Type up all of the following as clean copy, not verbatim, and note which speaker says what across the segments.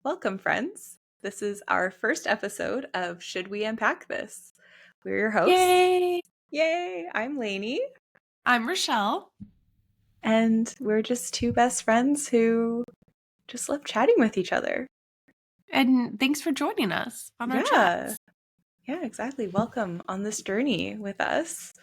Speaker 1: Welcome, friends. This is our first episode of Should We Unpack This? We're your hosts.
Speaker 2: Yay!
Speaker 1: Yay! I'm Lainey,
Speaker 2: I'm Rochelle.
Speaker 1: and we're just two best friends who just love chatting with each other.
Speaker 2: And thanks for joining us on our
Speaker 1: Yeah.
Speaker 2: chats.
Speaker 1: Yeah, exactly. Welcome on this journey with us.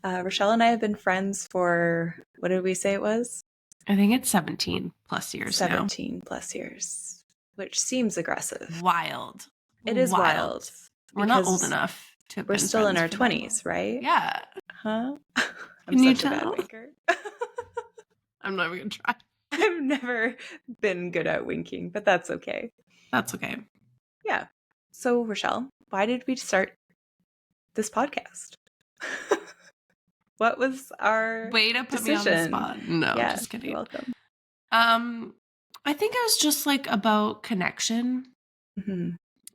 Speaker 1: Rochelle and I have been friends for, what did we say it was?
Speaker 2: I think it's 17 plus years
Speaker 1: 17 plus years, which seems aggressive.
Speaker 2: now. Wild.
Speaker 1: It is wild.
Speaker 2: We're not
Speaker 1: because
Speaker 2: old enough to have
Speaker 1: We're
Speaker 2: been
Speaker 1: still in
Speaker 2: friends
Speaker 1: our
Speaker 2: for that
Speaker 1: 20s, right?
Speaker 2: Yeah.
Speaker 1: Huh? I'm
Speaker 2: Can you
Speaker 1: such a bad
Speaker 2: tell?
Speaker 1: winker.
Speaker 2: I'm not even going to try.
Speaker 1: I've never been good at winking, but that's okay.
Speaker 2: That's okay.
Speaker 1: Yeah. So, Rochelle, why did we start this podcast? What was our
Speaker 2: Way to put
Speaker 1: decision?
Speaker 2: me on the spot. No,
Speaker 1: Yeah,
Speaker 2: just kidding.
Speaker 1: you're welcome.
Speaker 2: I think it was just like about connection.
Speaker 1: Mm-hmm.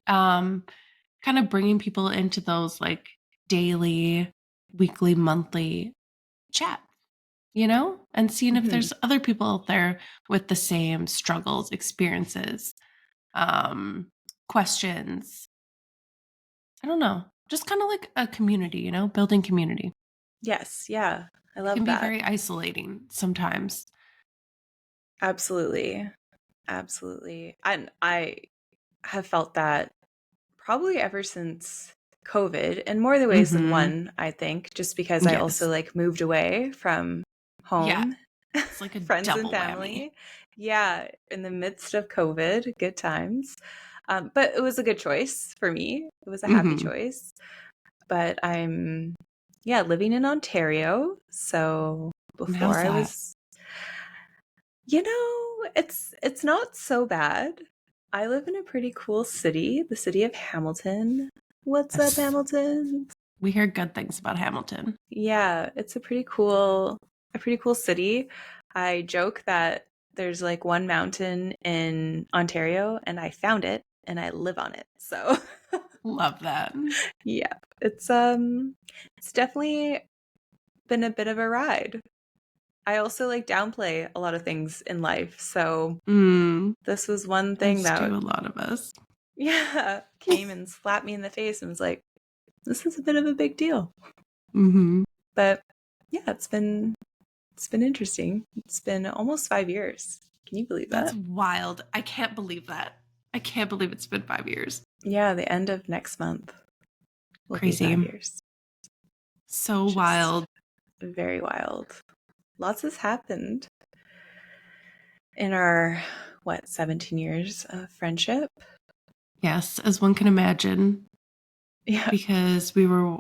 Speaker 2: Kind of bringing people into those like daily, weekly, monthly chat, and seeing if there's other people out there with the same struggles, experiences, questions. I don't know. Just kind of like a community, building community.
Speaker 1: Yes, yeah. I
Speaker 2: It
Speaker 1: love
Speaker 2: can be
Speaker 1: that.
Speaker 2: very isolating sometimes.
Speaker 1: Absolutely. Absolutely. And I have felt that probably ever since COVID, in more the ways than one, I think, just because I also
Speaker 2: Yes.
Speaker 1: like moved away from home,
Speaker 2: Yeah. It's like a
Speaker 1: friends and
Speaker 2: double
Speaker 1: family.
Speaker 2: whammy.
Speaker 1: Yeah, in the midst of COVID, good times. But it was a good choice for me. It was a happy choice. But I'm, living in Ontario. So
Speaker 2: And
Speaker 1: before
Speaker 2: how's
Speaker 1: I
Speaker 2: that?
Speaker 1: was, it's not so bad. I live in a pretty cool city, the city of Hamilton. What's up, Hamilton?
Speaker 2: We hear good things about Hamilton.
Speaker 1: Yeah, it's a pretty cool city. I joke that there's like one mountain in Ontario and I found it and I live on it. So
Speaker 2: Love that.
Speaker 1: yeah, it's definitely been a bit of a ride. I also like downplay a lot of things in life. So this was one thing that
Speaker 2: do a lot of us.
Speaker 1: Yeah, came and slapped me in the face and was like, this is a bit of a big deal. But yeah, it's been interesting. It's been almost 5 years. Can you believe that?
Speaker 2: That's wild. I can't believe that. I can't believe it's been 5 years.
Speaker 1: Yeah, the end of next month will
Speaker 2: Crazy.
Speaker 1: be 5 years.
Speaker 2: So wild.
Speaker 1: Very wild. Lots has happened in our 17 years of friendship.
Speaker 2: Yes, as one can imagine.
Speaker 1: Yeah.
Speaker 2: Because we were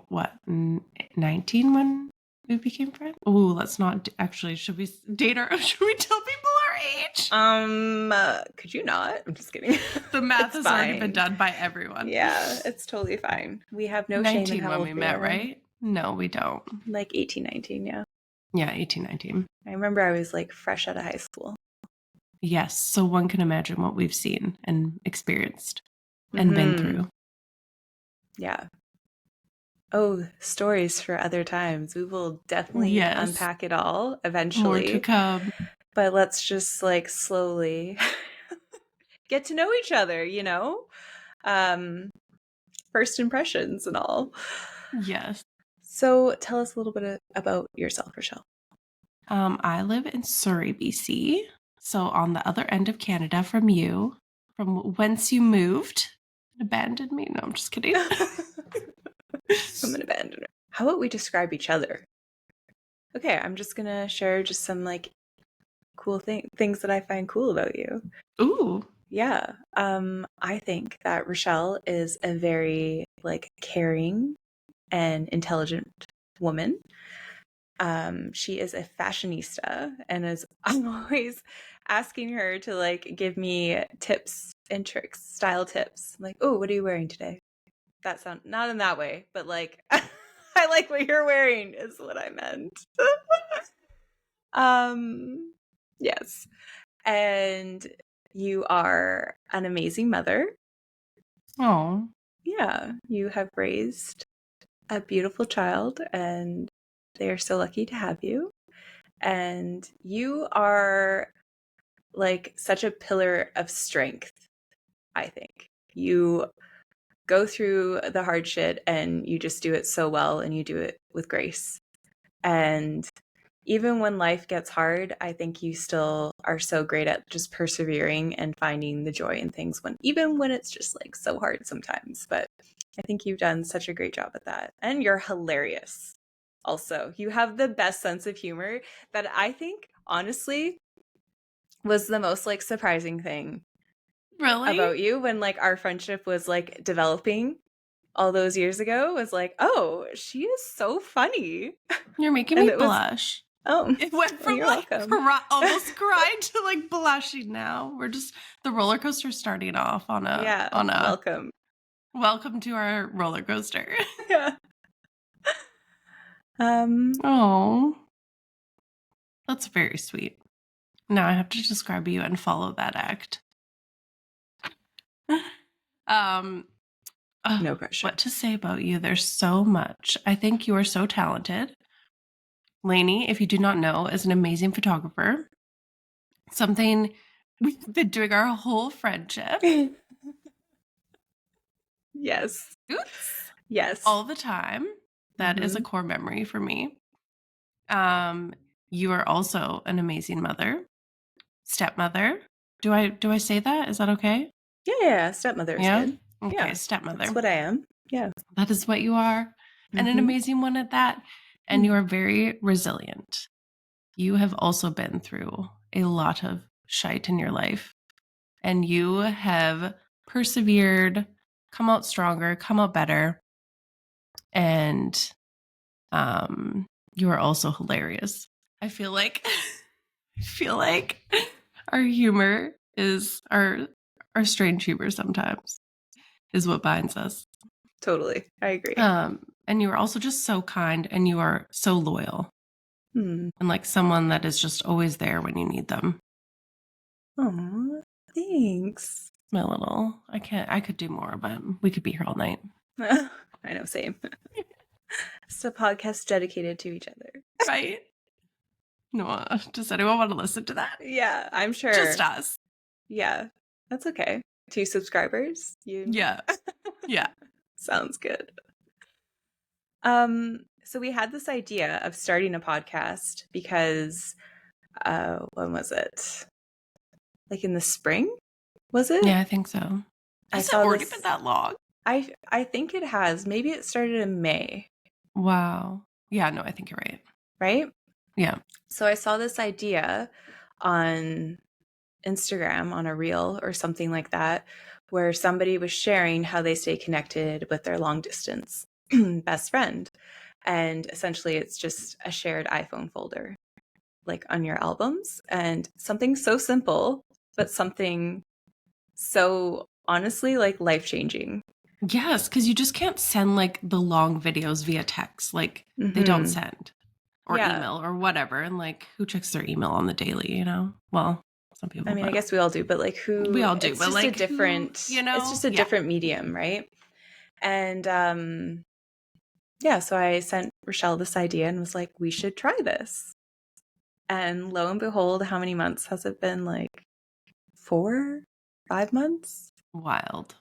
Speaker 2: 19 when we became friends? Oh, let's not actually, should we date should we tell people our age?
Speaker 1: Could you not? I'm just kidding.
Speaker 2: The math has already been done by everyone.
Speaker 1: Yeah, it's totally fine. We have no shame in how
Speaker 2: when
Speaker 1: old
Speaker 2: we
Speaker 1: we
Speaker 2: met,
Speaker 1: are.
Speaker 2: right? No, we don't.
Speaker 1: Like 18, 19, yeah.
Speaker 2: Yeah, 18, 19.
Speaker 1: I remember I was like fresh out of high school.
Speaker 2: Yes, so one can imagine what we've seen and experienced and been through.
Speaker 1: Yeah. Oh, stories for other times. We will definitely unpack it all eventually.
Speaker 2: More to come.
Speaker 1: But let's just like slowly get to know each other, first impressions and all.
Speaker 2: Yes.
Speaker 1: So tell us a little bit about yourself, Rochelle.
Speaker 2: I live in Surrey, BC. So on the other end of Canada from you, from whence you moved and abandoned me. No, I'm just kidding.
Speaker 1: I'm an abandoner. How about we describe each other? Okay, I'm just going to share just some like cool things that I find cool about you.
Speaker 2: Ooh.
Speaker 1: Yeah. I think that Rochelle is a very like caring and intelligent woman. She is a fashionista and I'm always asking her to like give me tips and tricks, style tips. I'm like, oh, what are you wearing today? That sound not in that way, but like I like what you're wearing is what I meant. Yes. And you are an amazing mother.
Speaker 2: Oh.
Speaker 1: Yeah, you have raised a beautiful child and they are so lucky to have you. And you are like such a pillar of strength I think. You go through the hard shit and you just do it so well and you do it with grace. And even when life gets hard, I think you still are so great at just persevering and finding the joy in things even when it's just like so hard sometimes. But I think you've done such a great job at that. And you're hilarious. Also, you have the best sense of humor that I think honestly was the most like surprising thing
Speaker 2: Really?
Speaker 1: about you when like our friendship was like developing all those years ago was like, oh, she is so funny.
Speaker 2: You're making
Speaker 1: And
Speaker 2: me
Speaker 1: it was,
Speaker 2: blush.
Speaker 1: oh,
Speaker 2: It went
Speaker 1: well,
Speaker 2: from
Speaker 1: you're
Speaker 2: like
Speaker 1: welcome.
Speaker 2: almost crying to like blushing now. We're just the roller coaster starting off on
Speaker 1: Yeah,
Speaker 2: a
Speaker 1: welcome.
Speaker 2: welcome to our roller coaster.
Speaker 1: Yeah.
Speaker 2: Oh, that's very sweet. Now I have to describe you and follow that act. um,
Speaker 1: No pressure.
Speaker 2: What to say about you? There's so much. I think you are so talented. Lainey, if you do not know, is an amazing photographer. Something we've been doing our whole friendship.
Speaker 1: Yes.
Speaker 2: Oops.
Speaker 1: Yes.
Speaker 2: All the time. That is a core memory for me. You are also an amazing mother, stepmother. Do I say that? Is that okay?
Speaker 1: Yeah, stepmother is
Speaker 2: Yeah.
Speaker 1: good.
Speaker 2: Okay,
Speaker 1: Yeah,
Speaker 2: stepmother.
Speaker 1: that's what I am. Yeah.
Speaker 2: That is what you are, and an amazing one at that. And you are very resilient. You have also been through a lot of shite in your life, and you have persevered, come out stronger, come out better, and you are also hilarious. I feel like our humor is our strange humor sometimes is what binds us.
Speaker 1: Totally. I agree.
Speaker 2: And you are also just so kind, and you are so loyal. And like someone that is just always there when you need them.
Speaker 1: Oh, thanks.
Speaker 2: My little, I could do more, but we could be here all night.
Speaker 1: I know, same. It's a podcast dedicated to each other.
Speaker 2: Right? No, does anyone want to listen to that?
Speaker 1: Yeah, I'm sure.
Speaker 2: Just us.
Speaker 1: Yeah, that's okay. 2 subscribers?
Speaker 2: Yeah. Yeah.
Speaker 1: Sounds good. So we had this idea of starting a podcast because when was it? Like in the spring? Was it?
Speaker 2: Yeah, I think so. Has it already been that long?
Speaker 1: I think it has. Maybe it started in May.
Speaker 2: Wow. Yeah, no, I think you're right.
Speaker 1: Right?
Speaker 2: Yeah.
Speaker 1: So I saw this idea on Instagram on a reel or something like that, where somebody was sharing how they stay connected with their long distance best friend. And essentially, it's just a shared iPhone folder, like on your albums, and something so simple, but something so honestly like life changing.
Speaker 2: Yes, because you just can't send like the long videos via text. Like they don't send or email or whatever. And like who checks their email on the daily, you know? Well, some people.
Speaker 1: I mean, I guess we all do, but like who?
Speaker 2: We all do,
Speaker 1: it's
Speaker 2: but
Speaker 1: just
Speaker 2: like
Speaker 1: a different,
Speaker 2: who,
Speaker 1: it's just a different medium, right? And yeah, so I sent Rochelle this idea and was like, we should try this. And lo and behold, how many months has it been? Like 4, 5 months?
Speaker 2: Wild.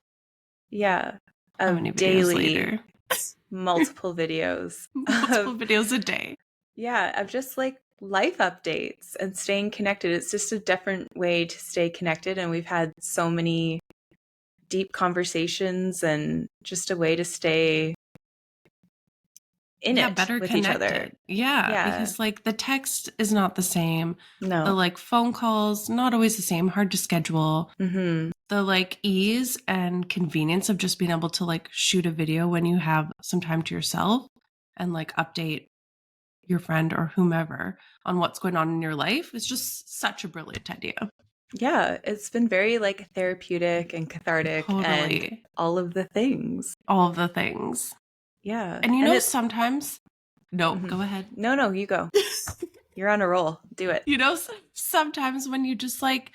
Speaker 1: Yeah.
Speaker 2: How many videos later?
Speaker 1: Multiple videos.
Speaker 2: Multiple videos a day.
Speaker 1: Yeah, of just like life updates and staying connected. It's just a different way to stay connected. And we've had so many deep conversations and just a way to stay in it
Speaker 2: better
Speaker 1: with
Speaker 2: connected.
Speaker 1: each other.
Speaker 2: Yeah, because like the text is not the same.
Speaker 1: No.
Speaker 2: The like phone calls, not always the same, hard to schedule. The like ease and convenience of just being able to like shoot a video when you have some time to yourself and like update your friend or whomever on what's going on in your life is just such a brilliant idea.
Speaker 1: Yeah, it's been very like therapeutic and cathartic and all of the things.
Speaker 2: All of the things.
Speaker 1: Yeah.
Speaker 2: And you know, sometimes. No, go ahead.
Speaker 1: No, you go. You're on a roll. Do it.
Speaker 2: You know, sometimes when you just like,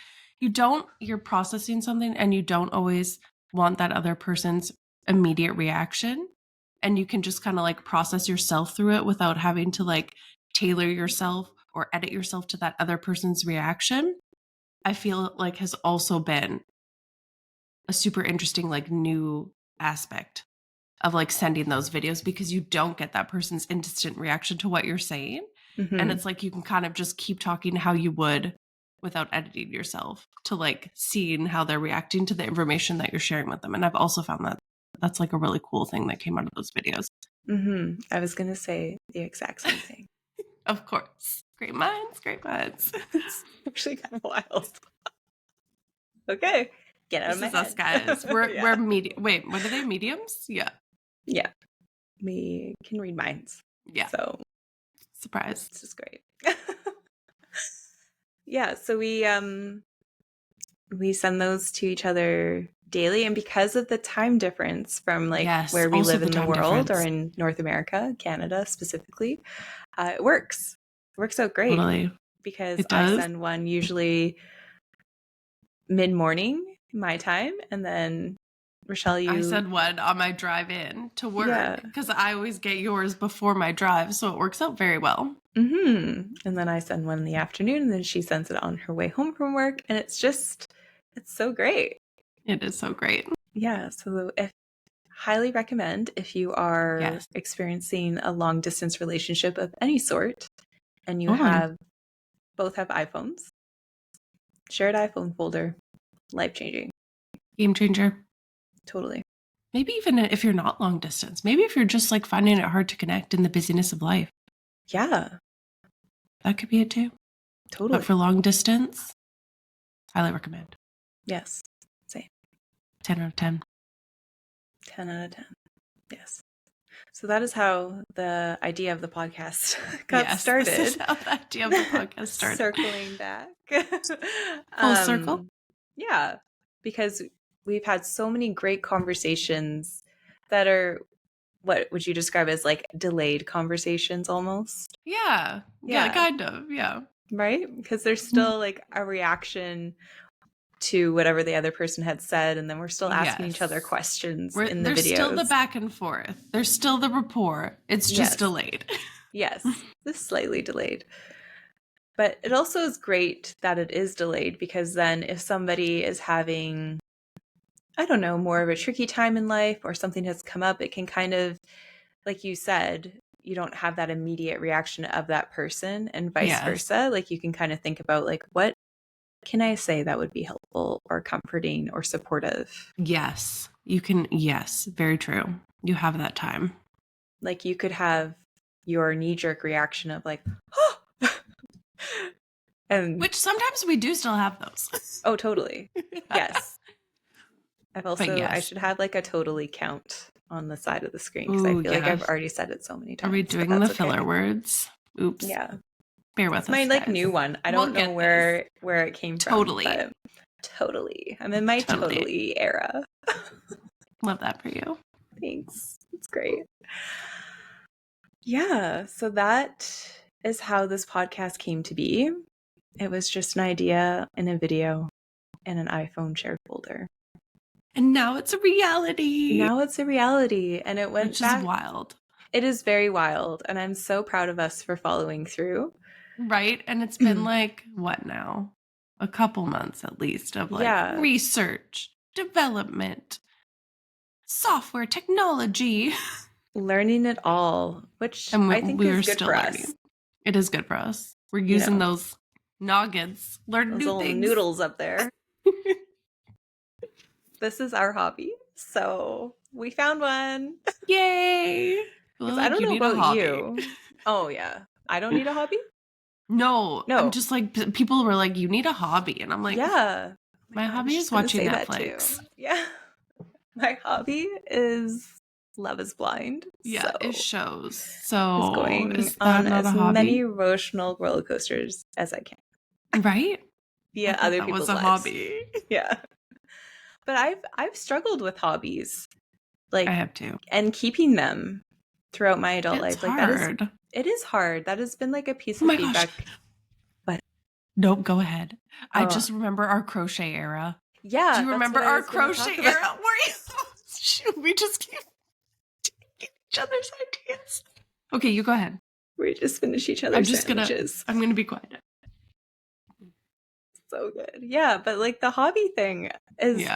Speaker 2: you're processing something and you don't always want that other person's immediate reaction. And you can just kind of like process yourself through it without having to like tailor yourself or edit yourself to that other person's reaction. I feel like has also been a super interesting like new aspect of like sending those videos, because you don't get that person's instant reaction to what you're saying. And
Speaker 1: Mm-hmm.
Speaker 2: it's like you can kind of just keep talking how you would without editing yourself, to like seeing how they're reacting to the information that you're sharing with them. And I've also found that that's like a really cool thing that came out of those videos.
Speaker 1: Mm-hmm. I was going to say the exact same thing.
Speaker 2: Of course. Great minds, great minds.
Speaker 1: It's actually kind of wild. Okay. Get out
Speaker 2: This
Speaker 1: of my
Speaker 2: is us,
Speaker 1: head.
Speaker 2: guys. We're
Speaker 1: Yeah.
Speaker 2: medium. Wait, what are they? Mediums? Yeah.
Speaker 1: Yeah. We can read minds.
Speaker 2: Yeah.
Speaker 1: So
Speaker 2: Surprise.
Speaker 1: it's just great. Yeah. So we send those to each other daily, and because of the time difference from like
Speaker 2: Yes.
Speaker 1: where we
Speaker 2: Also
Speaker 1: live
Speaker 2: the
Speaker 1: in the
Speaker 2: time
Speaker 1: world, or
Speaker 2: difference.
Speaker 1: in North America, Canada specifically, it works out great,
Speaker 2: Totally.
Speaker 1: because
Speaker 2: It
Speaker 1: I
Speaker 2: does.
Speaker 1: send one usually mid-morning my time, and then Rochelle,
Speaker 2: I
Speaker 1: you,
Speaker 2: said one on my drive in to
Speaker 1: yeah,
Speaker 2: work because I always get yours before my drive. So it works out very well.
Speaker 1: and then I send one in the afternoon, and then she sends it on her way home from work, and it's so great.
Speaker 2: It is so great.
Speaker 1: Yeah, so if highly recommend, if you are
Speaker 2: Yes.
Speaker 1: experiencing a long distance relationship of any sort, and you
Speaker 2: Totally.
Speaker 1: both have iPhones, shared iPhone folder, life changing.
Speaker 2: Game changer.
Speaker 1: Totally.
Speaker 2: Maybe even if you're not long distance, maybe if you're just like finding it hard to connect in the busyness of life,
Speaker 1: Yeah,
Speaker 2: that could be it too.
Speaker 1: totally.
Speaker 2: But for long distance, highly recommend.
Speaker 1: Yes. Same.
Speaker 2: 10 out of 10.
Speaker 1: 10 out of 10. Yes. So that is how the idea of the podcast got started.
Speaker 2: This is how the idea of the podcast started.
Speaker 1: Circling back.
Speaker 2: Full circle.
Speaker 1: Yeah, because we've had so many great conversations that are, what would you describe as like delayed conversations almost?
Speaker 2: Yeah. Yeah, kind of. Yeah.
Speaker 1: Right? Because there's still like a reaction to whatever the other person had said, and then we're still asking each other questions in the
Speaker 2: There's
Speaker 1: videos.
Speaker 2: still the back and forth. There's still the rapport. It's just delayed.
Speaker 1: Yes, just slightly delayed. But it also is great that it is delayed, because then if somebody is having, I don't know, more of a tricky time in life, or something has come up, it can kind of, like you said, you don't have that immediate reaction of that person, and vice versa. Like you can kind of think about like, what can I say that would be helpful or comforting or supportive?
Speaker 2: Yes, you can. Yes, very true. You have that time.
Speaker 1: Like you could have your knee-jerk reaction of like, oh! And
Speaker 2: which sometimes we do still have those.
Speaker 1: Oh, totally. Yes. I've also,
Speaker 2: yes.
Speaker 1: I should have like a totally count on the side of the screen, because I feel like I've already said it so many times.
Speaker 2: Are we doing the filler words? Oops.
Speaker 1: Yeah.
Speaker 2: Bear with us.
Speaker 1: It's my like
Speaker 2: guys.
Speaker 1: new one. I don't know where it came from.
Speaker 2: Totally.
Speaker 1: Totally. I'm in my totally era.
Speaker 2: Love that for you.
Speaker 1: Thanks. It's great. Yeah. So that is how this podcast came to be. It was just an idea in a video in an iPhone shared folder.
Speaker 2: And now it's a reality.
Speaker 1: And it went back.
Speaker 2: Which is wild.
Speaker 1: It is very wild. And I'm so proud of us for following through.
Speaker 2: Right. And it's been like, what now? A couple months at least of like research, development, software, technology.
Speaker 1: Learning it all, which I think is good for us.
Speaker 2: It is good for us. We're using those noggins, learning new things.
Speaker 1: Noodles up there. This is our hobby. So we found one.
Speaker 2: Yay.
Speaker 1: Because I don't know about you. Oh, yeah. I don't need a hobby?
Speaker 2: No. I'm just like, people were like, you need a hobby. And I'm like,
Speaker 1: yeah.
Speaker 2: My hobby is watching Netflix.
Speaker 1: Yeah. My hobby is Love is Blind.
Speaker 2: Yeah,
Speaker 1: so
Speaker 2: it shows. So
Speaker 1: it's going
Speaker 2: is
Speaker 1: on
Speaker 2: not
Speaker 1: as many emotional roller coasters as I can.
Speaker 2: Right?
Speaker 1: Via other people's lives.
Speaker 2: Hobby.
Speaker 1: Yeah. But I've struggled with hobbies. Like,
Speaker 2: I have too.
Speaker 1: And keeping them throughout my adult life.
Speaker 2: Hard.
Speaker 1: Like it is hard. That has been like a piece of feedback. But
Speaker 2: nope, go ahead. I just remember our crochet era.
Speaker 1: Yeah.
Speaker 2: Do you remember our crochet era? Should we just keep taking each other's ideas? Okay, you go ahead.
Speaker 1: We just finish each other's sandwiches.
Speaker 2: I'm gonna be quiet.
Speaker 1: So good. Yeah, but like the hobby thing is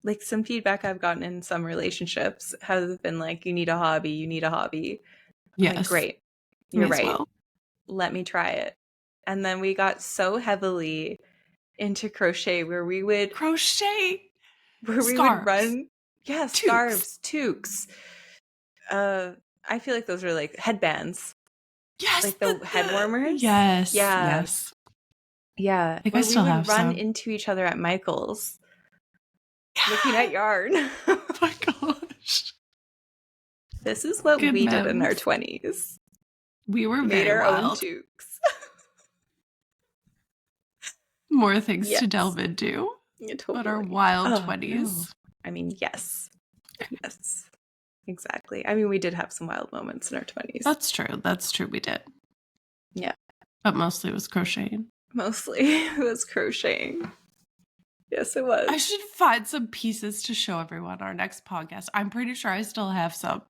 Speaker 1: like some feedback I've gotten in some relationships has been like, you need a hobby, you need a hobby. I'm like,
Speaker 2: Yes.
Speaker 1: great,
Speaker 2: Me
Speaker 1: you're
Speaker 2: as
Speaker 1: right.
Speaker 2: well.
Speaker 1: Let me try it. And then we got so heavily into crochet where we would
Speaker 2: Crochet.
Speaker 1: run, yeah,
Speaker 2: Toques.
Speaker 1: scarves, toques. I feel like those are like headbands.
Speaker 2: Yes.
Speaker 1: Like the head warmers.
Speaker 2: Yes.
Speaker 1: Yeah.
Speaker 2: Yes.
Speaker 1: Yeah.
Speaker 2: I think
Speaker 1: Where
Speaker 2: I
Speaker 1: we
Speaker 2: still
Speaker 1: would
Speaker 2: have
Speaker 1: run
Speaker 2: some.
Speaker 1: into each other at Michael's looking at yarn.
Speaker 2: Oh my gosh.
Speaker 1: This is what
Speaker 2: Good
Speaker 1: we did in our
Speaker 2: memes.
Speaker 1: 20s.
Speaker 2: We were
Speaker 1: Made
Speaker 2: very
Speaker 1: our own
Speaker 2: wild.
Speaker 1: toques.
Speaker 2: More things
Speaker 1: Yes.
Speaker 2: to delve into.
Speaker 1: Yeah,
Speaker 2: But our
Speaker 1: totally.
Speaker 2: wild
Speaker 1: Oh,
Speaker 2: 20s.
Speaker 1: no. I mean, yes. Yes. Exactly. I mean, we did have some wild moments in our 20s.
Speaker 2: That's true. That's true. We did.
Speaker 1: Yeah.
Speaker 2: But mostly it was crocheting.
Speaker 1: Mostly it was crocheting. Yes, it was.
Speaker 2: I should find some pieces to show everyone our next podcast. I'm pretty sure I still have some.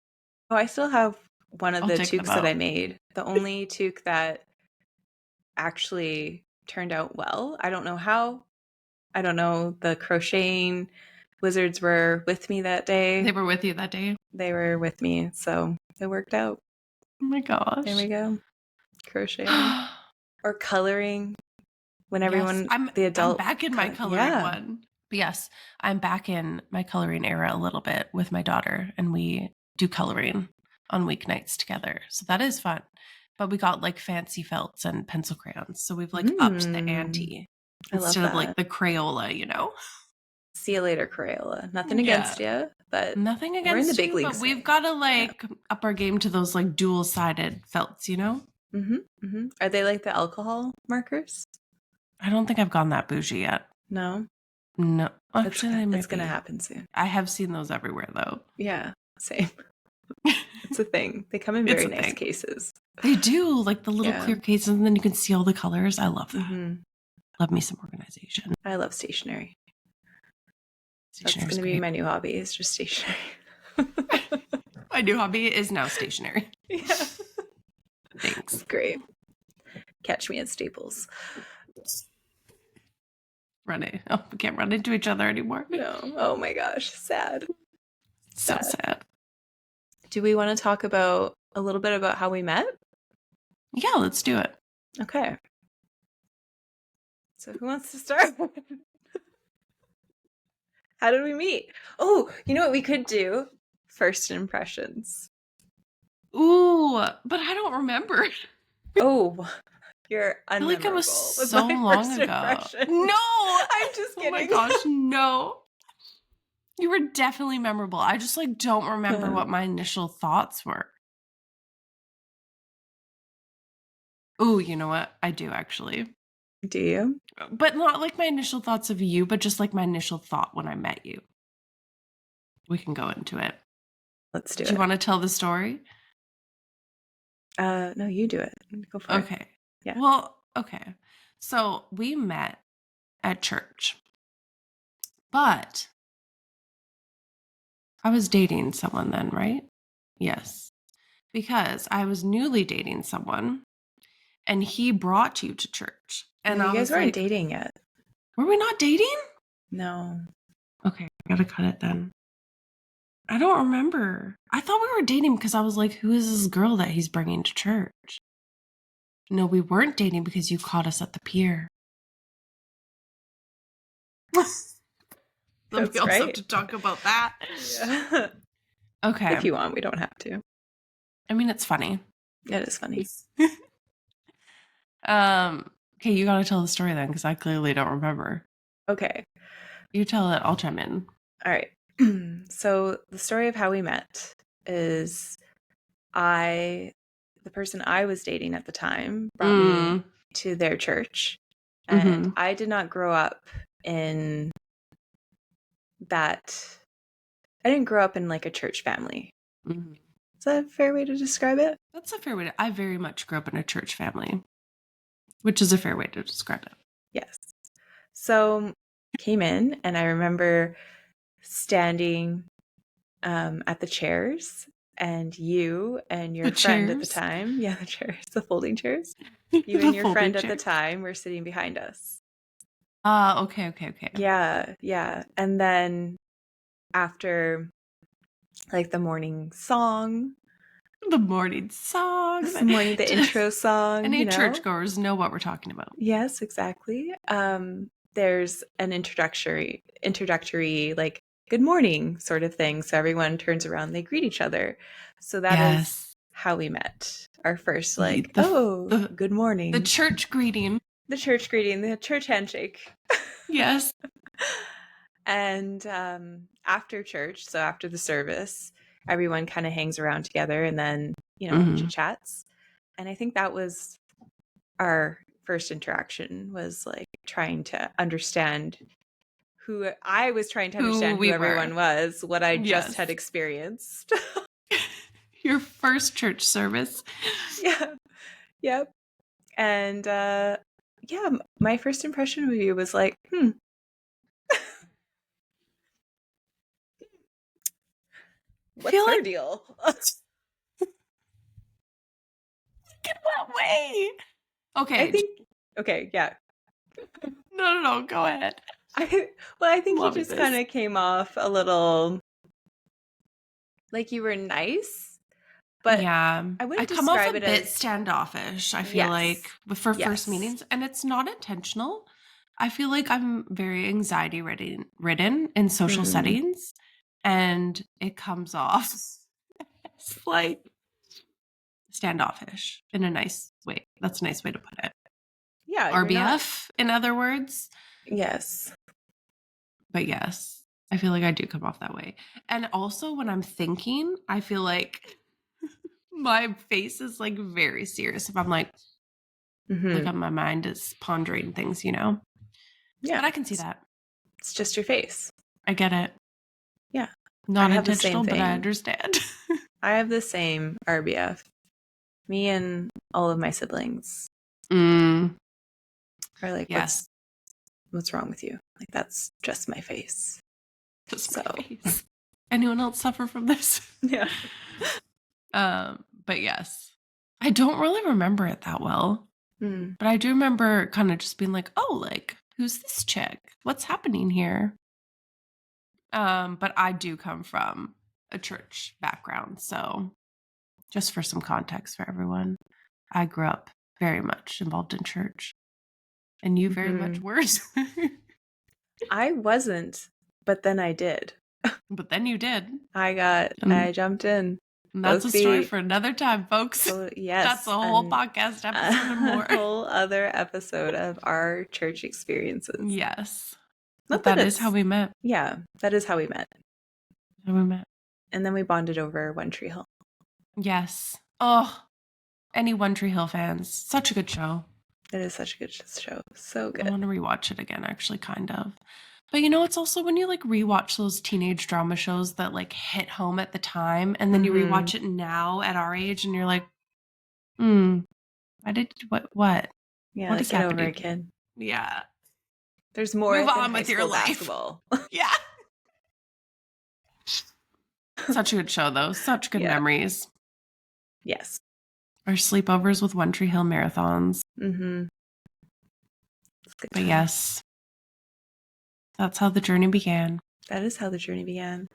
Speaker 1: Oh, I still have one of
Speaker 2: I'll
Speaker 1: the
Speaker 2: dig them
Speaker 1: toques that I
Speaker 2: out.
Speaker 1: made. The only toque that actually turned out well. I don't know how. I don't know. The crocheting wizards were with me that day.
Speaker 2: They were with you that day.
Speaker 1: They were with me, so it worked out.
Speaker 2: Oh my gosh.
Speaker 1: There we go. Crocheting or coloring. When everyone, the adult,
Speaker 2: I'm back in my coloring one. But yes, I'm back in my coloring era a little bit with my daughter, and we do coloring on weeknights together. So that is fun. But we got like fancy felts and pencil crayons. So we've like upped the ante instead of like the Crayola, you know?
Speaker 1: See you later, Crayola. Nothing against you, but
Speaker 2: nothing against
Speaker 1: we're in the big
Speaker 2: you,
Speaker 1: leagues.
Speaker 2: but we've got to like up our game to those like dual-sided felts, you know?
Speaker 1: Are they like the alcohol markers?
Speaker 2: I don't think I've gone that bougie yet.
Speaker 1: No.
Speaker 2: Actually,
Speaker 1: it's gonna happen soon.
Speaker 2: I have seen those everywhere though.
Speaker 1: Yeah, same. It's a thing. They come in very nice cases.
Speaker 2: They do, like the little clear cases, and then you can see all the colors. I love that. Love me some organization.
Speaker 1: I love stationery. That's going to be my new hobby. Is just stationery.
Speaker 2: My new hobby is now stationery.
Speaker 1: Yeah.
Speaker 2: Thanks.
Speaker 1: Great. Catch me at Staples.
Speaker 2: Running. Oh, we can't run into each other anymore.
Speaker 1: No. Oh my gosh. Sad.
Speaker 2: So sad.
Speaker 1: Do we want to talk about a little bit about how we met?
Speaker 2: Yeah, let's do it.
Speaker 1: Okay. So who wants to start? How did we meet? Oh, you know what we could do? First impressions.
Speaker 2: Ooh, but I don't remember.
Speaker 1: Oh, you're unmemorable.
Speaker 2: I feel like it was so long ago. No!
Speaker 1: I'm just kidding.
Speaker 2: Oh my gosh, no. You were definitely memorable. I just like don't remember what my initial thoughts were. Oh, you know what? I do actually.
Speaker 1: Do you?
Speaker 2: But not like my initial thoughts of you, but just like my initial thought when I met you. We can go into it.
Speaker 1: Let's do it.
Speaker 2: Do you want to tell the story?
Speaker 1: No, you do it. Go for it.
Speaker 2: Okay.
Speaker 1: Yeah.
Speaker 2: Well, okay. So we met at church, but I was dating someone then, right? Yes. Because I was newly dating someone and he brought you to church. And
Speaker 1: no,
Speaker 2: you
Speaker 1: guys weren't dating yet.
Speaker 2: Were we not dating?
Speaker 1: No.
Speaker 2: Okay, I gotta cut it then. I don't remember. I thought we were dating because I was like, who is this girl that he's bringing to church? No, we weren't dating because you caught us at the pier. We also have to talk about that.
Speaker 1: Yeah.
Speaker 2: Okay.
Speaker 1: If you want, we don't have to.
Speaker 2: I mean, it's funny.
Speaker 1: It is funny.
Speaker 2: Okay, you gotta tell the story then, because I clearly don't remember.
Speaker 1: Okay.
Speaker 2: You tell it, I'll chime in.
Speaker 1: All right. So the story of how we met is the person I was dating at the time brought me to their church. And I did not grow up in that. I didn't grow up in like a church family. Is that a fair way to describe it?
Speaker 2: That's a fair way I very much grew up in a church family, which is a fair way to describe it.
Speaker 1: Yes. So came in and I remember standing at the chairs and you and your friend at the time. Yeah, the chairs, the folding chairs. You and your friend at the time were sitting behind us.
Speaker 2: Okay.
Speaker 1: Yeah. And then after like the morning song,
Speaker 2: The morning song.
Speaker 1: the intro song,
Speaker 2: Any
Speaker 1: you know?
Speaker 2: churchgoers know what we're talking about.
Speaker 1: Yes, exactly. There's an introductory like good morning sort of thing. So everyone turns around, they greet each other. So that is how we met. Our first like, good morning.
Speaker 2: The church greeting.
Speaker 1: The church greeting, the church handshake.
Speaker 2: Yes.
Speaker 1: And after church, so after the service, everyone kind of hangs around together and then, chit-chats. And I think that was our first interaction, was like trying to understand who everyone was, what I just had experienced.
Speaker 2: Your first church service.
Speaker 1: Yeah. Yep. And my first impression of you was like, what's their deal?
Speaker 2: In what way? Okay.
Speaker 1: Yeah.
Speaker 2: No, go ahead.
Speaker 1: I think you just kind of came off a little like you were nice, but
Speaker 2: yeah,
Speaker 1: I wouldn't
Speaker 2: come off
Speaker 1: describe
Speaker 2: a
Speaker 1: it
Speaker 2: bit
Speaker 1: as
Speaker 2: standoffish. I feel like for first meetings, and it's not intentional. I feel like I'm very anxiety ridden in social settings, and it comes off as like standoffish in a nice way. That's a nice way to put it.
Speaker 1: Yeah,
Speaker 2: RBF, in other words.
Speaker 1: Yes.
Speaker 2: But yes, I feel like I do come off that way. And also when I'm thinking, I feel like my face is like very serious if I'm like my mind is pondering things, Yeah. But I can see that.
Speaker 1: It's just your face.
Speaker 2: I get it.
Speaker 1: Yeah.
Speaker 2: Not intentional, but I understand.
Speaker 1: I have the same RBF. Me and all of my siblings are like, what's wrong with you? Like, that's just my face.
Speaker 2: Just my face. Anyone else suffer from this?
Speaker 1: Yeah.
Speaker 2: But yes, I don't really remember it that well. But I do remember kind of just being like, oh, like, who's this chick? What's happening here? But I do come from a church background. So just for some context for everyone, I grew up very much involved in church. And you very much were.
Speaker 1: I wasn't, but then I did.
Speaker 2: But then you did.
Speaker 1: I jumped in.
Speaker 2: And that's a story for another time, folks.
Speaker 1: So, yes.
Speaker 2: That's a whole podcast episode and more.
Speaker 1: A whole other episode of our church experiences.
Speaker 2: Yes. But that is how we met.
Speaker 1: Yeah, that is how we met.
Speaker 2: How we met.
Speaker 1: And then we bonded over One Tree Hill.
Speaker 2: Yes. Oh, any One Tree Hill fans. Such a good show.
Speaker 1: It is such a good show. So good.
Speaker 2: I want to rewatch it again, actually, kind of. But it's also when you like rewatch those teenage drama shows that like hit home at the time, and then you rewatch it now at our age, and you're like, what?
Speaker 1: Yeah,
Speaker 2: what is
Speaker 1: get
Speaker 2: happening?
Speaker 1: over it, kid.
Speaker 2: Yeah.
Speaker 1: There's more.
Speaker 2: Move on with your life.
Speaker 1: Basketball.
Speaker 2: Yeah. Such a good show, though. Such good memories.
Speaker 1: Yes.
Speaker 2: Our sleepovers with One Tree Hill marathons. But yes. That's how the journey began.
Speaker 1: That is how the journey began.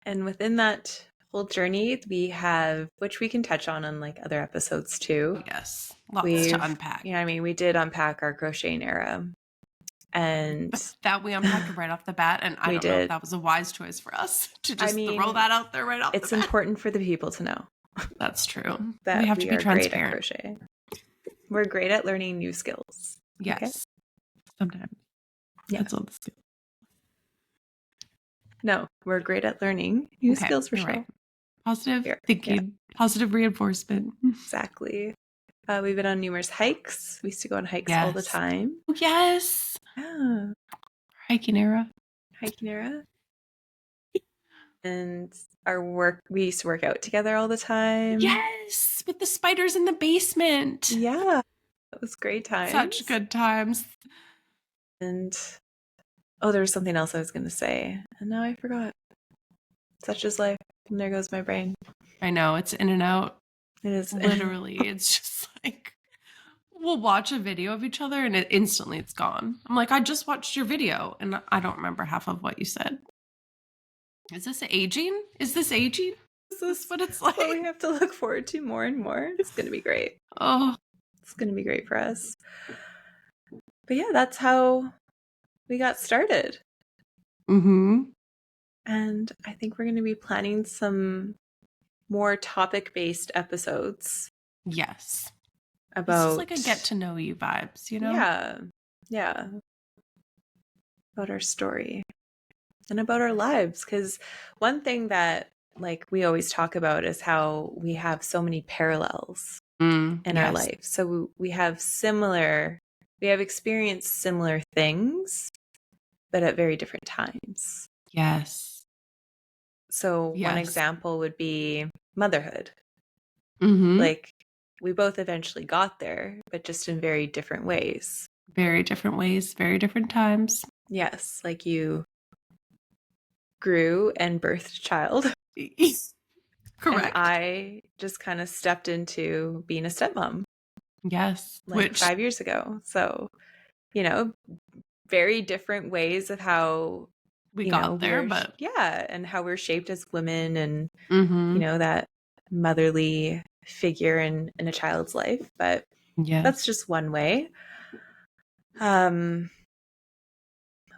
Speaker 1: And within that whole journey, we have, which we can touch on like other episodes too.
Speaker 2: Yes. Lots to unpack.
Speaker 1: Yeah, we did unpack our crocheting era. And
Speaker 2: that we unpacked right off the bat. And I don't know if that was a wise choice for us to just throw that out there right off the bat.
Speaker 1: It's important for the people to know.
Speaker 2: That's true.
Speaker 1: That
Speaker 2: we have to be transparent.
Speaker 1: Great at crochet. We're great at learning new skills.
Speaker 2: Yes. Okay? Sometimes.
Speaker 1: Yeah.
Speaker 2: That's all the skills.
Speaker 1: No, we're great at learning new skills for sure. Right.
Speaker 2: Positive thinking, positive reinforcement.
Speaker 1: Exactly. We've been on numerous hikes. We used to go on hikes all the time.
Speaker 2: Oh, yes.
Speaker 1: Yeah.
Speaker 2: Hiking era.
Speaker 1: And we used to work out together all the time.
Speaker 2: Yes. With the spiders in the basement.
Speaker 1: Yeah. That was great times.
Speaker 2: Such good times.
Speaker 1: And there was something else I was going to say, and now I forgot. Such is life. And there goes my brain.
Speaker 2: I know. It's in and out.
Speaker 1: It is.
Speaker 2: Literally. It's just like, we'll watch a video of each other and instantly it's gone. I'm like, I just watched your video and I don't remember half of what you said. Is this aging? Is this aging? Is this what it's like?
Speaker 1: What we have to look forward to more and more. It's going to be great.
Speaker 2: Oh,
Speaker 1: It's going to be great for us. But yeah, that's how we got started.
Speaker 2: mm-hmm.
Speaker 1: And I think we're going to be planning some more topic-based episodes.
Speaker 2: Yes.
Speaker 1: About,
Speaker 2: this is like a get to know you vibes, you know?
Speaker 1: Yeah. About our story and about our lives. Because one thing that like we always talk about is how we have so many parallels in our life. So we have experienced similar things, but at very different times.
Speaker 2: Yes.
Speaker 1: So one example would be motherhood.
Speaker 2: Mm-hmm.
Speaker 1: Like we both eventually got there, but just in very different ways.
Speaker 2: Very different ways, very different times.
Speaker 1: Yes, like you grew and birthed a child.
Speaker 2: Correct.
Speaker 1: And I just kind of stepped into being a stepmom.
Speaker 2: Yes.
Speaker 1: Like 5 years ago. So, very different ways of how
Speaker 2: we got there, but
Speaker 1: and how we're shaped as women and,
Speaker 2: mm-hmm.
Speaker 1: That motherly figure in a child's life. But that's just one way. What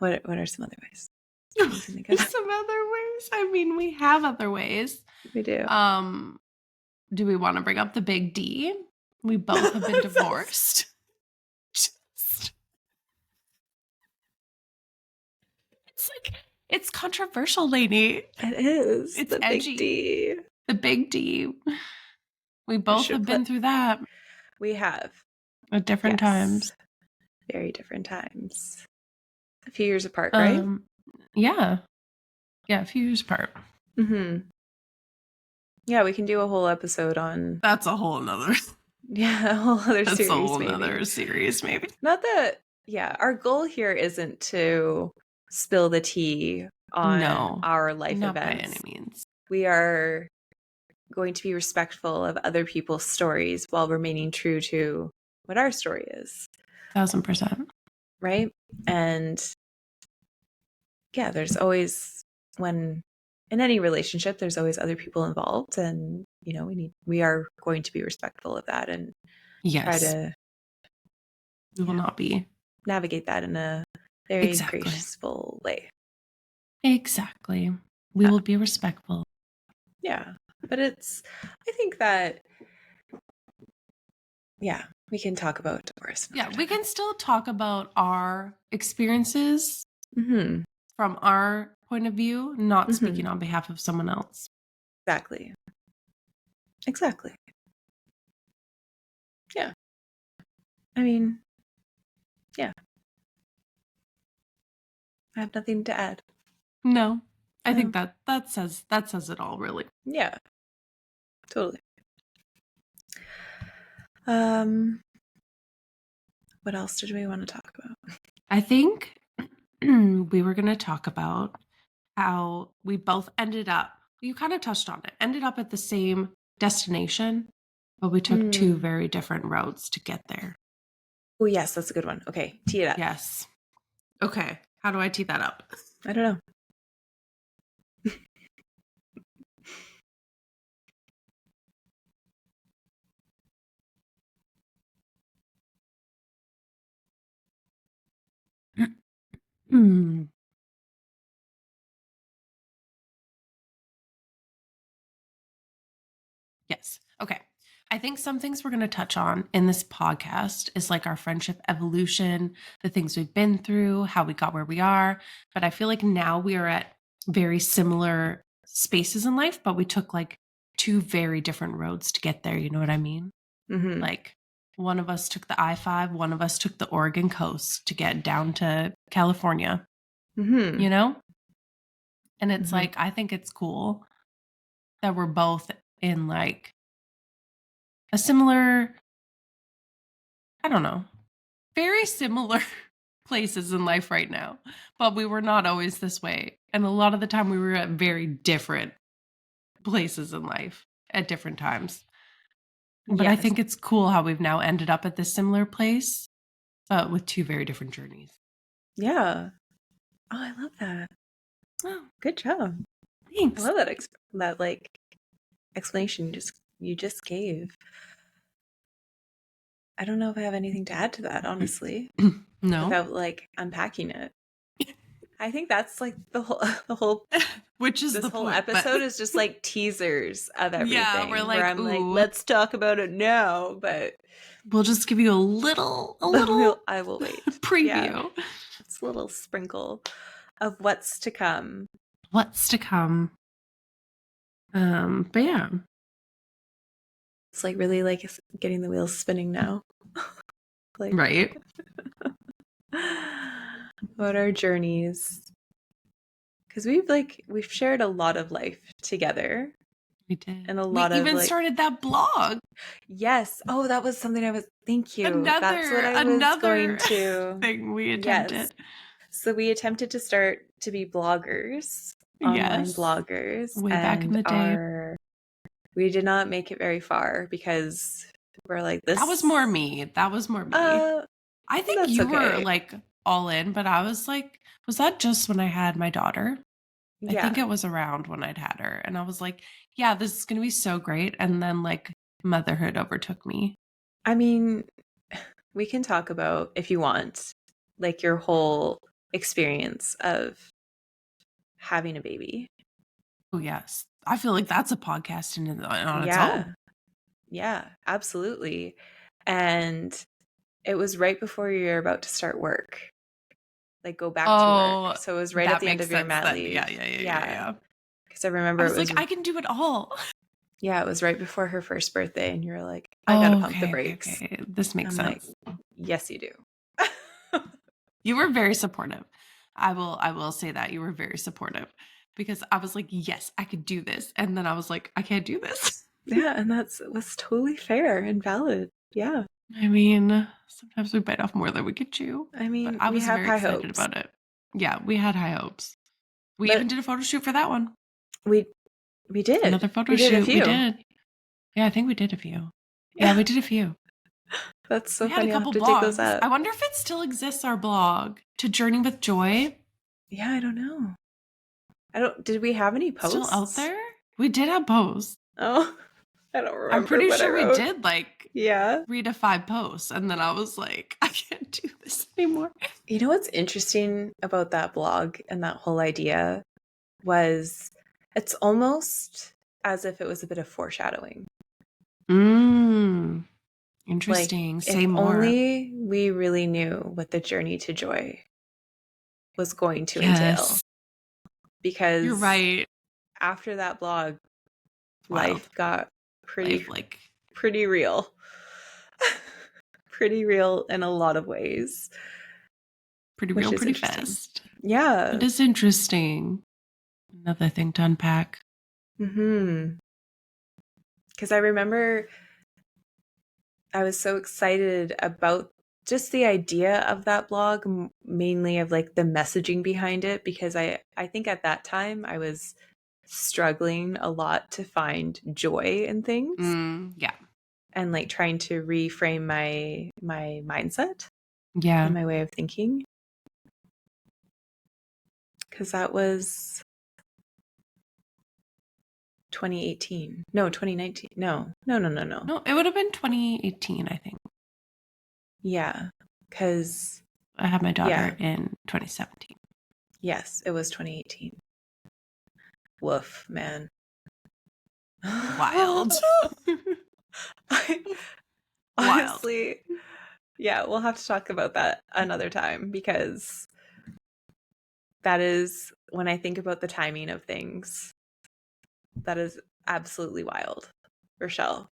Speaker 1: are some other ways?
Speaker 2: Some other ways? I mean, we have other ways.
Speaker 1: We do.
Speaker 2: Do we want to bring up the big D? We both have been divorced. It's controversial, lady.
Speaker 1: It is.
Speaker 2: It's
Speaker 1: the
Speaker 2: edgy.
Speaker 1: Big D.
Speaker 2: The big D. We both have been through that.
Speaker 1: We have.
Speaker 2: At different times.
Speaker 1: Very different times. A few years apart, right?
Speaker 2: Yeah. Yeah, a few years apart.
Speaker 1: Mm-hmm. Yeah, we can do a whole episode on...
Speaker 2: That's a whole nother...
Speaker 1: Yeah, a whole other series,
Speaker 2: That's a whole other series, maybe.
Speaker 1: Not that... Yeah, our goal here isn't to spill the tea on our life events. Not by any
Speaker 2: means.
Speaker 1: We are going to be respectful of other people's stories while remaining true to what our story is.
Speaker 2: 1000%.
Speaker 1: Right? And yeah, there's always, in any relationship, there's always other people involved, and we are going to be respectful of that and try to
Speaker 2: we will not be
Speaker 1: navigate that in a very graceful way.
Speaker 2: Exactly. We will be respectful.
Speaker 1: Yeah. But I think that we can talk about divorce.
Speaker 2: Yeah, we can still talk about our experiences from our point of view, not speaking on behalf of someone else.
Speaker 1: Exactly. Yeah. I mean, yeah. I have nothing to add.
Speaker 2: No. I think that says it all, really.
Speaker 1: Yeah. Totally. What else did we want to talk about?
Speaker 2: I think we were going to talk about how we both ended up, you kind of touched on it, ended up at the same destination, but we took two very different roads to get there.
Speaker 1: Oh, yes, that's a good one. Okay, tee it up.
Speaker 2: Yes. Okay, how do I tee that up?
Speaker 1: I don't know.
Speaker 2: Yes. Okay. I think some things we're going to touch on in this podcast is like our friendship evolution, the things we've been through, how we got where we are. But I feel like now we are at very similar spaces in life, but we took like two very different roads to get there. You know what I mean?
Speaker 1: Mm-hmm.
Speaker 2: Like one of us took the I-5, one of us took the Oregon coast to get down to California, you know? And it's like, I think it's cool that we're both in like a similar, I don't know, very similar places in life right now, but we were not always this way. And a lot of the time we were at very different places in life at different times. But I think it's cool how we've now ended up at this similar place, but with two very different journeys.
Speaker 1: Yeah. Oh, I love that.
Speaker 2: Oh,
Speaker 1: good job.
Speaker 2: Thanks.
Speaker 1: I love that like explanation you just gave. I don't know if I have anything to add to that, honestly,
Speaker 2: No.
Speaker 1: without like unpacking it. I think that's like the whole
Speaker 2: Which is
Speaker 1: this
Speaker 2: the
Speaker 1: whole
Speaker 2: point, but
Speaker 1: episode is just like teasers of
Speaker 2: yeah, we're
Speaker 1: everything where
Speaker 2: like,
Speaker 1: I'm like,
Speaker 2: ooh,
Speaker 1: let's talk about it now, but
Speaker 2: we'll just give you a little
Speaker 1: I will wait. Yeah.
Speaker 2: preview.
Speaker 1: It's a little sprinkle of what's to come.
Speaker 2: What's to come. But yeah.
Speaker 1: It's like really like getting the wheels spinning now. Like
Speaker 2: Right.
Speaker 1: about our journeys. Because we've shared a lot of life together.
Speaker 2: We did.
Speaker 1: And a
Speaker 2: We
Speaker 1: lot of
Speaker 2: even
Speaker 1: like
Speaker 2: started that blog.
Speaker 1: yes. Oh, that was something thank you. That's what I was
Speaker 2: Another
Speaker 1: going to
Speaker 2: thing we
Speaker 1: yes.
Speaker 2: attempted.
Speaker 1: So we attempted to start to be bloggers, online
Speaker 2: Yes.
Speaker 1: bloggers,
Speaker 2: Way back in
Speaker 1: and
Speaker 2: the day.
Speaker 1: we did not make it very far because we're like this.
Speaker 2: That was more me. I think
Speaker 1: that's
Speaker 2: you were
Speaker 1: okay.
Speaker 2: like all in, but I was like, was that just when I had my daughter? I
Speaker 1: Yeah.
Speaker 2: think it was around when I'd had her. And I was like, yeah, this is going to be so great. And then like motherhood overtook me.
Speaker 1: I mean, we can talk about, if you want, like your whole experience of having a baby.
Speaker 2: Oh, yes. I feel like that's a podcast on its
Speaker 1: Yeah.
Speaker 2: own.
Speaker 1: Yeah, absolutely. And it was right before you were about to start work. Like go back to work. So it was right at
Speaker 2: that
Speaker 1: the end
Speaker 2: makes
Speaker 1: of your
Speaker 2: sense
Speaker 1: mat
Speaker 2: then.
Speaker 1: leave.
Speaker 2: Yeah.
Speaker 1: Because I remember
Speaker 2: I was
Speaker 1: it was
Speaker 2: like, I can do it all.
Speaker 1: yeah, it was right before her first birthday, and you were like, I gotta pump the brakes.
Speaker 2: Okay. This makes
Speaker 1: I'm
Speaker 2: sense.
Speaker 1: like, yes, you do.
Speaker 2: You were very supportive. I will say that you were very supportive because I was like, yes, I could do this. And then I was like, I can't do this.
Speaker 1: Yeah, and was totally fair and valid. Yeah.
Speaker 2: I mean, sometimes we bite off more than we could chew.
Speaker 1: I
Speaker 2: But
Speaker 1: mean,
Speaker 2: I
Speaker 1: we
Speaker 2: was
Speaker 1: have
Speaker 2: very
Speaker 1: high
Speaker 2: excited
Speaker 1: hopes.
Speaker 2: about it. Yeah, we had high hopes. We even
Speaker 1: But
Speaker 2: did a photo shoot for that one.
Speaker 1: we did.
Speaker 2: Another photo
Speaker 1: We did a
Speaker 2: shoot. We
Speaker 1: few.
Speaker 2: did. Yeah, I think we did a few. Yeah,
Speaker 1: Yeah.
Speaker 2: we did a few.
Speaker 1: That's so
Speaker 2: We had a
Speaker 1: funny. I'll have
Speaker 2: couple
Speaker 1: to dig those
Speaker 2: blogs.
Speaker 1: up.
Speaker 2: I wonder if it still exists, our blog, To Journey with Joy.
Speaker 1: Yeah, I don't know. Did we have any posts?
Speaker 2: Still out there? We did have posts.
Speaker 1: Oh, I don't remember
Speaker 2: I'm pretty
Speaker 1: what I
Speaker 2: sure we
Speaker 1: wrote.
Speaker 2: did like
Speaker 1: Yeah.
Speaker 2: 3 to 5 posts. And then I was like, I can't do this anymore.
Speaker 1: You know what's interesting about that blog and that whole idea was it's almost as if it was a bit of foreshadowing.
Speaker 2: Interesting.
Speaker 1: Like,
Speaker 2: Say
Speaker 1: if
Speaker 2: more.
Speaker 1: only we really knew what the journey to joy was going to entail. Because
Speaker 2: you're right.
Speaker 1: after that blog,
Speaker 2: Wild.
Speaker 1: life got pretty real. Pretty real in a lot of ways.
Speaker 2: Pretty real, pretty fast.
Speaker 1: Yeah.
Speaker 2: It is interesting. Another thing to unpack.
Speaker 1: Because I remember I was so excited about just the idea of that blog, mainly of like the messaging behind it, because I think at that time I was struggling a lot to find joy in things.
Speaker 2: Yeah.
Speaker 1: And like trying to reframe my mindset.
Speaker 2: Yeah.
Speaker 1: And my way of thinking. Because that was 2018. No, 2019. No.
Speaker 2: No, it would have been 2018, I think.
Speaker 1: Yeah. Because
Speaker 2: I had my daughter in 2017.
Speaker 1: Yes, it was 2018. Woof, man.
Speaker 2: Wild.
Speaker 1: Honestly, yeah, we'll have to talk about that another time because that is when I think about the timing of things. That is absolutely wild. Rochelle.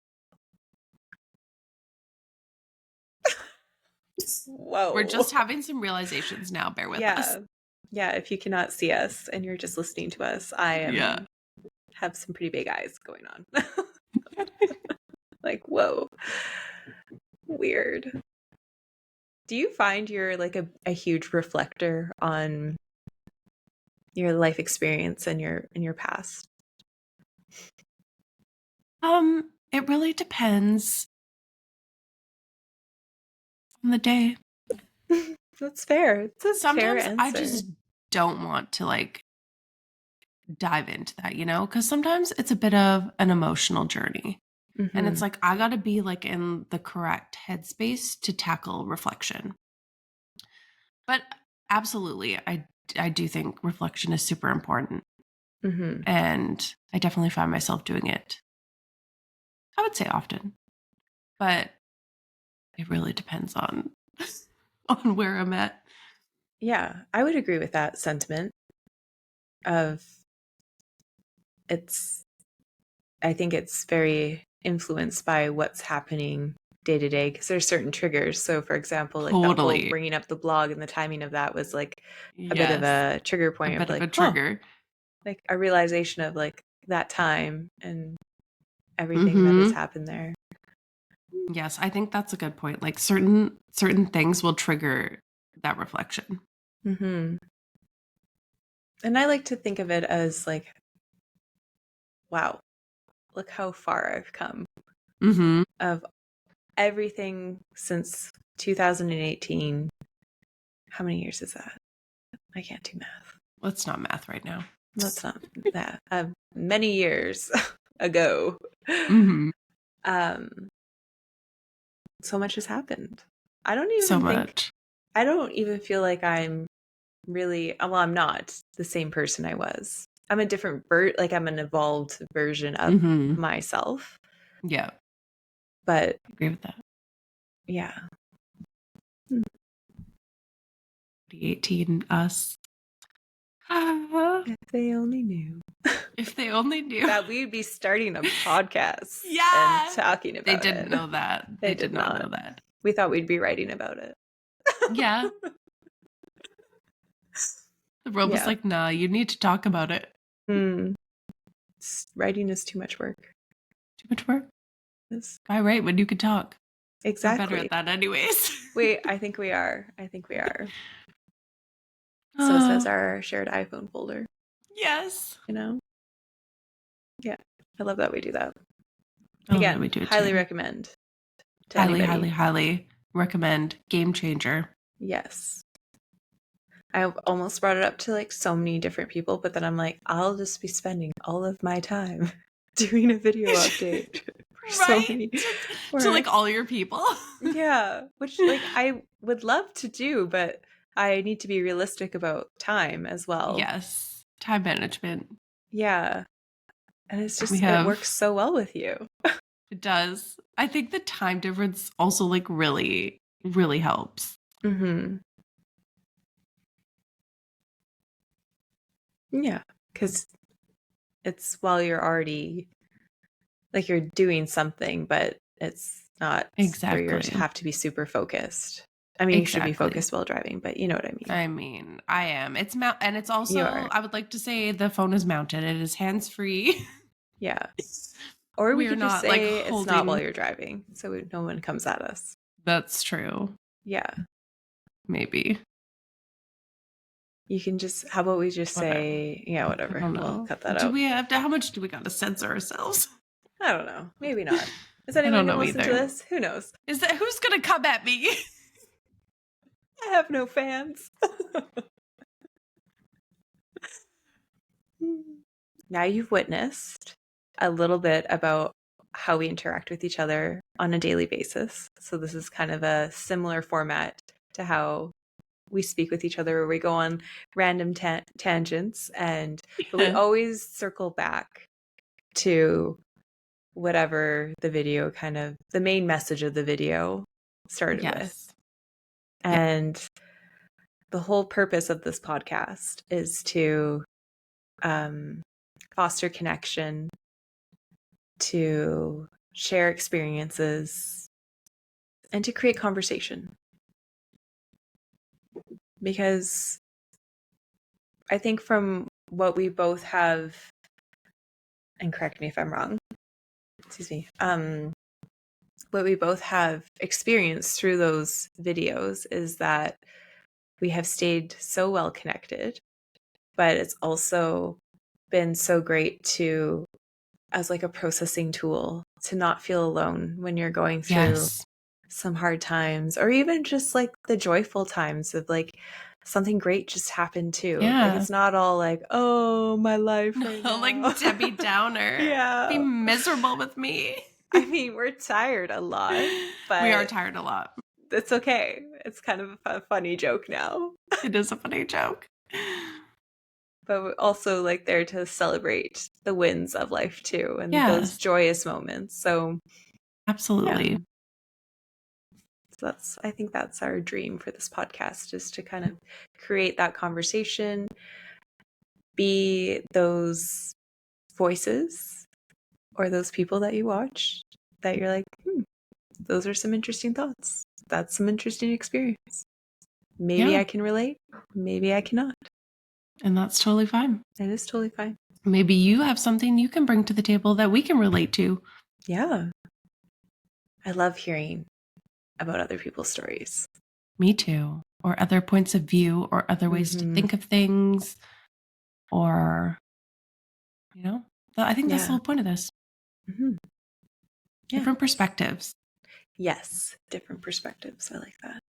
Speaker 1: Whoa.
Speaker 2: We're just having some realizations now. Bear with us.
Speaker 1: Yeah, if you cannot see us and you're just listening to us, I have some pretty big eyes going on. Like, whoa. Weird. Do you find you're like a huge reflector on your life experience and your past?
Speaker 2: It really depends on the day.
Speaker 1: That's fair. It's a
Speaker 2: Sometimes
Speaker 1: fair answer.
Speaker 2: I just don't want to like dive into that, because sometimes it's a bit of an emotional journey. And it's like, I got to be like in the correct headspace to tackle reflection. But absolutely, I do think reflection is super important. And I definitely find myself doing it, I would say often. But it really depends on where I'm at.
Speaker 1: Yeah, I would agree with that sentiment of I think it's very influenced by what's happening day to day, because there's certain triggers. So for example, like the whole
Speaker 2: Totally.
Speaker 1: bringing up the blog and the timing of that was like a bit of
Speaker 2: Yes.
Speaker 1: a trigger
Speaker 2: A
Speaker 1: point of
Speaker 2: bit of
Speaker 1: like,
Speaker 2: a trigger.
Speaker 1: like a realization of like that time and everything that has happened there.
Speaker 2: Yes, I think that's a good point. Like certain things will trigger that reflection.
Speaker 1: And I like to think of it as like, wow, look how far I've come of everything since 2018. How many years is that? I can't do math.
Speaker 2: Let's not math right now.
Speaker 1: That's not that. Many years ago. So much has happened. I don't even feel like I'm really, well, I'm not the same person I was. I'm a different like I'm an evolved version of myself.
Speaker 2: Yeah.
Speaker 1: But
Speaker 2: I agree with that.
Speaker 1: Yeah.
Speaker 2: 2018 us.
Speaker 1: If they only knew.
Speaker 2: If they only knew
Speaker 1: that we'd be starting a podcast
Speaker 2: and
Speaker 1: talking about it.
Speaker 2: They didn't know that.
Speaker 1: They did not
Speaker 2: know that.
Speaker 1: We thought we'd be writing about it.
Speaker 2: Yeah. The world was like, nah, you need to talk about it.
Speaker 1: Writing is too much work.
Speaker 2: Too much work? Why write when you could talk?
Speaker 1: Exactly.
Speaker 2: We're better at that anyways.
Speaker 1: I think we are. So says our shared iPhone folder.
Speaker 2: Yes.
Speaker 1: Yeah. I love that we do that.
Speaker 2: Again, we do it
Speaker 1: highly
Speaker 2: too.
Speaker 1: recommend to
Speaker 2: highly,
Speaker 1: anybody.
Speaker 2: highly recommend. Game changer.
Speaker 1: Yes. I almost brought it up to like so many different people, but then I'm like, I'll just be spending all of my time doing a video update.
Speaker 2: Right? To like all your people.
Speaker 1: Yeah. Which like I would love to do, but I need to be realistic about time as well.
Speaker 2: Yes. Time management.
Speaker 1: Yeah. And it's just, it works so well with you.
Speaker 2: It does. I think the time difference also like really, really helps.
Speaker 1: Yeah. Because it's while you're already like you're doing something, but it's not
Speaker 2: exactly
Speaker 1: where you have to be super focused. I mean, you should be focused while driving, but you know what I mean.
Speaker 2: I mean, I am. It's and it's also, I would like to say the phone is mounted. It is hands-free.
Speaker 1: Yeah. Or we could just say it's not while you're driving, so no one comes at us.
Speaker 2: That's true.
Speaker 1: Yeah.
Speaker 2: Maybe.
Speaker 1: You can just, how about we just say, yeah, whatever. We'll cut that out.
Speaker 2: Do we have to, how much do we got to censor ourselves?
Speaker 1: I don't know. Maybe not. Is anyone going to listen to this? Who knows?
Speaker 2: Who's going to come at me?
Speaker 1: I have no fans. Now you've witnessed a little bit about how we interact with each other on a daily basis. So this is kind of a similar format to how we speak with each other, where we go on random tangents, but we always circle back to whatever the video the main message of the video started with. And the whole purpose of this podcast is to foster connection, to share experiences, and to create conversation. Because I think from what we both have, and correct me if I'm wrong, excuse me, what we both have experienced through those videos is that we have stayed so well connected, but it's also been so great to, as like a processing tool, to not feel alone when you're going through some hard times, or even just like the joyful times of like something great just happened too. Like,
Speaker 2: Yeah.
Speaker 1: it's not all like, oh, my life right
Speaker 2: No,
Speaker 1: now.
Speaker 2: like Debbie Downer.
Speaker 1: Yeah.
Speaker 2: Be miserable with me.
Speaker 1: I mean, we're tired a lot, but
Speaker 2: We are tired a lot.
Speaker 1: it's okay. It's kind of a funny joke now.
Speaker 2: It is a funny joke.
Speaker 1: But we're also like there to celebrate the wins of life too, and those
Speaker 2: Yes.
Speaker 1: joyous moments. So
Speaker 2: Absolutely.
Speaker 1: yeah. So I think that's our dream for this podcast, is to kind of create that conversation, be those voices or those people that you watch that you're like, those are some interesting thoughts. That's some interesting experience. Maybe
Speaker 2: Yeah.
Speaker 1: I can relate. Maybe I cannot.
Speaker 2: And that's totally fine.
Speaker 1: It is totally fine.
Speaker 2: Maybe you have something you can bring to the table that we can relate to.
Speaker 1: Yeah. I love hearing about other people's stories.
Speaker 2: Me too. Or other points of view, or other ways to think of things, or, I think that's the whole point of this.
Speaker 1: Mm-hmm. Yeah.
Speaker 2: Different perspectives.
Speaker 1: Yes. Different perspectives. I like that.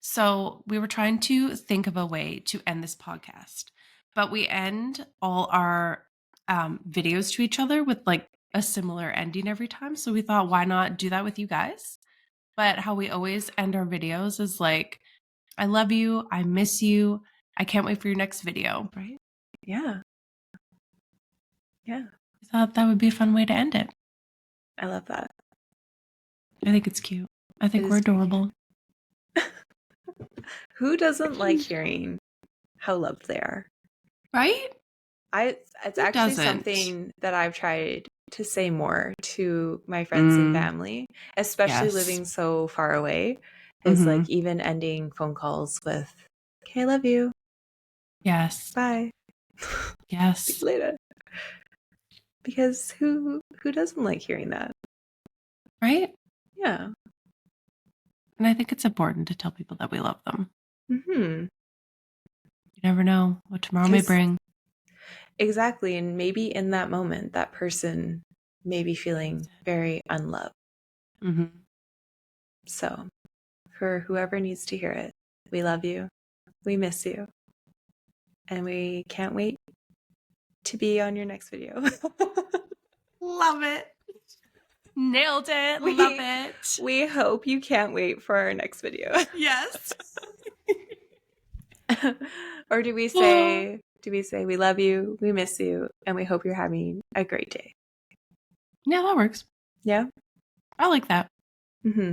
Speaker 2: So we were trying to think of a way to end this podcast, but we end all our videos to each other with like a similar ending every time. So we thought, why not do that with you guys? But how we always end our videos is like, I love you. I miss you. I can't wait for your next video.
Speaker 1: Right? Yeah. Yeah.
Speaker 2: I thought that would be a fun way to end it.
Speaker 1: I love that.
Speaker 2: I think it's cute. I think
Speaker 1: It
Speaker 2: we're
Speaker 1: is very
Speaker 2: adorable.
Speaker 1: Who doesn't like hearing how loved they are?
Speaker 2: Right?
Speaker 1: It's
Speaker 2: Who
Speaker 1: actually
Speaker 2: doesn't?
Speaker 1: something that I've tried to say more to my friends and family, especially
Speaker 2: Yes.
Speaker 1: living so far away, is like even ending phone calls with, okay, I love you.
Speaker 2: Yes.
Speaker 1: Bye.
Speaker 2: Yes.
Speaker 1: See you later. Because who doesn't like hearing that?
Speaker 2: Right?
Speaker 1: Yeah.
Speaker 2: And I think it's important to tell people that we love them.
Speaker 1: Mm-hmm.
Speaker 2: You never know what tomorrow may bring.
Speaker 1: Exactly. And maybe in that moment, that person may be feeling very unloved.
Speaker 2: Mm-hmm.
Speaker 1: So for whoever needs to hear it, we love you. We miss you. And we can't wait to be on your next video.
Speaker 2: Love it. Nailed it. Love it.
Speaker 1: We hope you can't wait for our next video.
Speaker 2: Yes.
Speaker 1: Or do we say we love you, we miss you, and we hope you're having a great day?
Speaker 2: Yeah, that works.
Speaker 1: Yeah?
Speaker 2: I like that.
Speaker 1: Mm-hmm.